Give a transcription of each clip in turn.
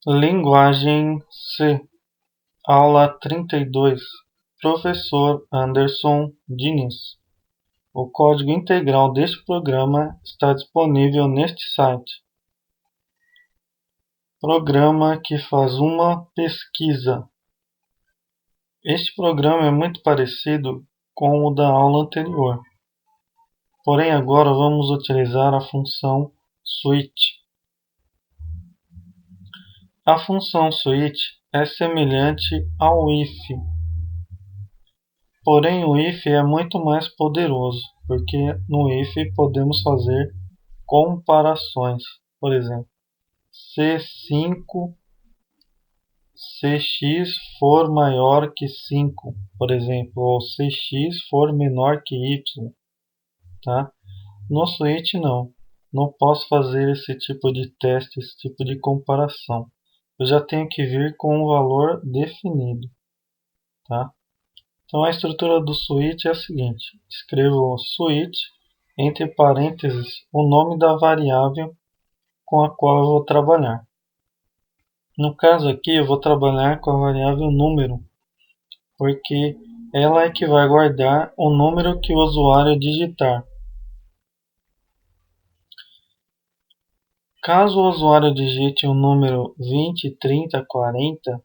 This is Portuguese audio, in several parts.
Linguagem C, aula 32, professor Anderson Diniz. O código integral deste programa está disponível neste site. Programa que faz uma pesquisa. Este programa é muito parecido com o da aula anterior, porém agora vamos utilizar a função switch. A função switch é semelhante ao if, porém o if é muito mais poderoso, porque no if podemos fazer comparações. Por exemplo, se 5 cx for maior que 5, por exemplo, ou cx for menor que y, tá? No switch não posso fazer esse tipo de teste, esse tipo de comparação. Eu já tenho que vir com um valor definido, tá? Então a estrutura do switch é a seguinte: escrevo switch entre parênteses o nome da variável com a qual eu vou trabalhar. No caso aqui eu vou trabalhar com a variável número, porque ela é que vai guardar o número que o usuário digitar. Caso o usuário digite o número 20, 30, 40,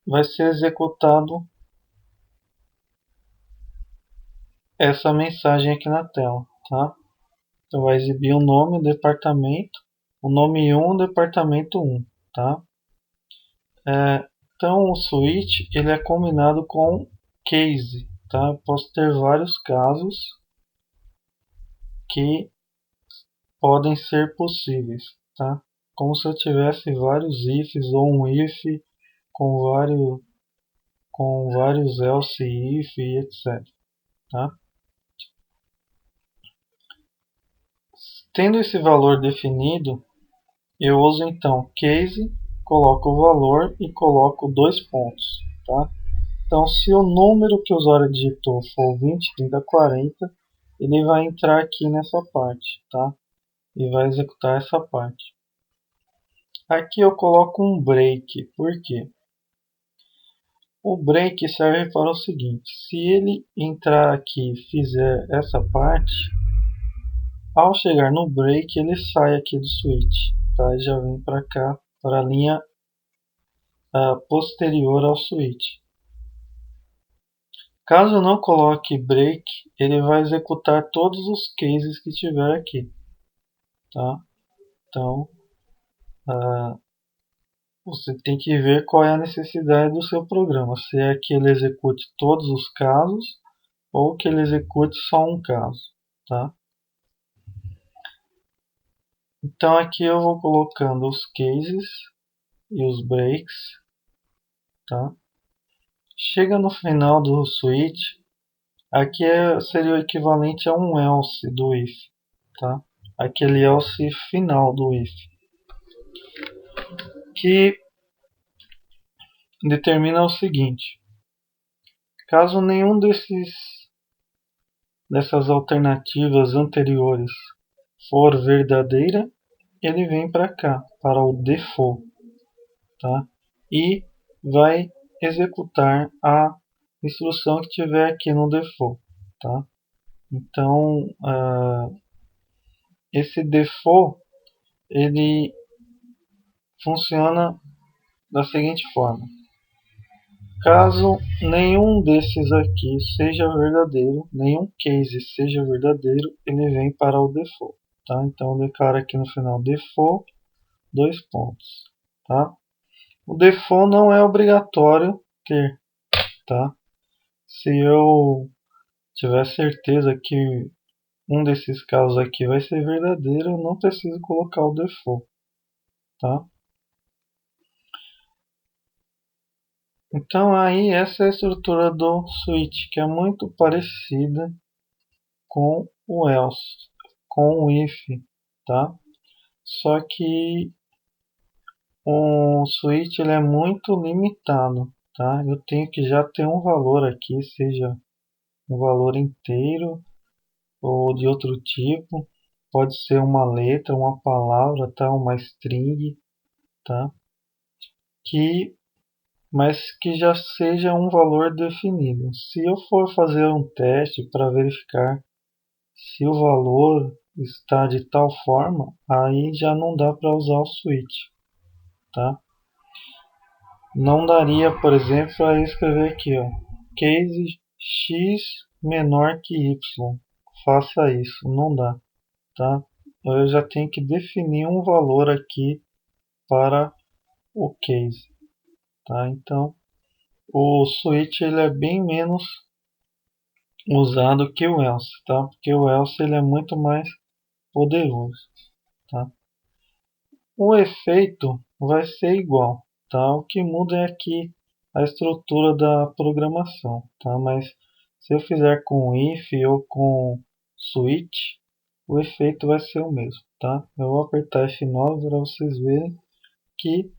vai ser executado essa mensagem aqui na tela, tá? Então vai exibir o nome, o departamento, o nome 1, departamento 1, tá? Então o switch ele é combinado com case, tá? Eu posso ter vários casos que podem ser possíveis, tá? Como se eu tivesse vários ifs ou um if com vários else if e etc, tá? Tendo esse valor definido, eu uso então case, coloco o valor e coloco dois pontos, tá? Então, se o número que o usuário digitou for 20, 30, 40, ele vai entrar aqui nessa parte, tá? E vai executar essa parte. Aqui eu coloco um break, por quê? O break serve para o seguinte: se ele entrar aqui e fizer essa parte, ao chegar no break ele sai aqui do switch, tá? E já vem para cá, para a linha posterior ao switch. Caso eu não coloque break, ele vai executar todos os cases que tiver aqui, tá? Então, você tem que ver qual é a necessidade do seu programa, se é que ele execute todos os casos ou que ele execute só um caso, tá? Então aqui eu vou colocando os cases e os breaks, tá? Chega no final do switch, aqui seria o equivalente a um else do if, tá? Aquele else final do if, que determina o seguinte: caso nenhum dessas alternativas anteriores for verdadeira, ele vem para cá, para o default, tá? E vai executar a instrução que tiver aqui no default, tá? Então, esse default ele funciona da seguinte forma: caso nenhum desses aqui seja verdadeiro, nenhum case seja verdadeiro, ele vem para o default, tá? Então eu declaro aqui no final default, dois pontos, tá? O default não é obrigatório ter, tá? Se eu tiver certeza que um desses casos aqui vai ser verdadeiro, eu não preciso colocar o default, tá? Então aí essa é a estrutura do switch, que é muito parecida com o else, com o if, tá? Só que o switch ele é muito limitado, tá? Eu tenho que já ter um valor aqui, seja um valor inteiro ou de outro tipo, pode ser uma letra, uma palavra, tá? Uma string, tá? Mas que já seja um valor definido. Se eu for fazer um teste para verificar se o valor está de tal forma, aí já não dá para usar o switch, tá? Não daria, por exemplo, para escrever aqui, ó, case x menor que y. Faça isso, não dá, tá? Eu já tenho que definir um valor aqui para o case, tá? Então, o switch ele é bem menos usado que o else, tá? Porque o else ele é muito mais poderoso, tá? O efeito vai ser igual, tá? O que muda é aqui a estrutura da programação, tá? Mas se eu fizer com if ou com switch, o efeito vai ser o mesmo, tá? Eu vou apertar F9 para vocês verem que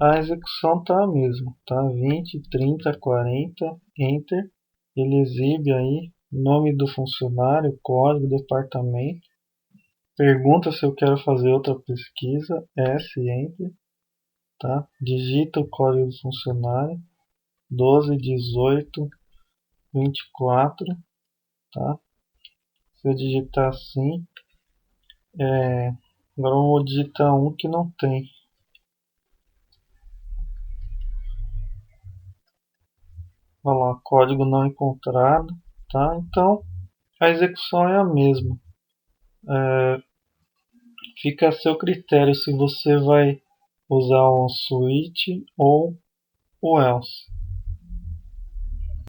a execução está a mesma, tá? 20, 30, 40, Enter. Ele exibe aí nome do funcionário, código, departamento. Pergunta se eu quero fazer outra pesquisa, S, Enter, tá? Digita o código do funcionário, 12, 18, 24, tá? Se eu digitar assim, agora eu vou digitar um que não tem. Olha lá, código não encontrado, tá? Então, a execução é a mesma. Fica a seu critério se você vai usar o switch ou o else.